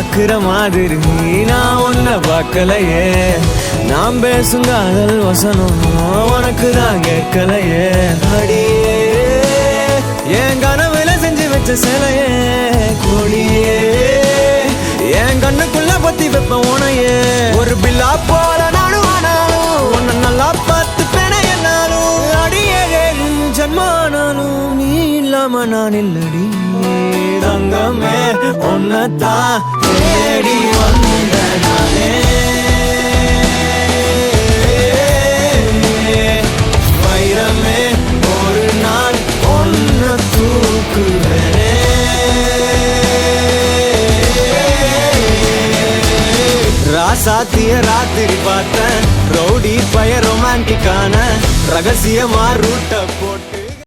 பாக்குற மாதிரி நான் உன்னை பார்க்கலையே. நாம் பேசும் காதல் வசனம் உனக்கு தான் கேட்கலையே. அடியே என் கனவுல செஞ்சு வச்ச சிலையே கொடியே, என் கண்ணுக்குள்ள பத்தி வைப்ப உனையே. ஒரு பில்லா போல நானும் ஆனாலும் உன்னை நல்லா பார்த்து பெண என்னாலும் அடியே ஜன்மானாலும் நீ இல்லாம நான் இல்லடி. தங்கமே உன்னத்தான் தேடி வந்த நானே, வைரமே ஒரு நாள் ஒன்ன தூக்குவேனே. ராசாத்திய ராத்திரி பார்த்தேன், ரவுடி பய ரொமான்டிக்கான ரகசியமா ரூட்ட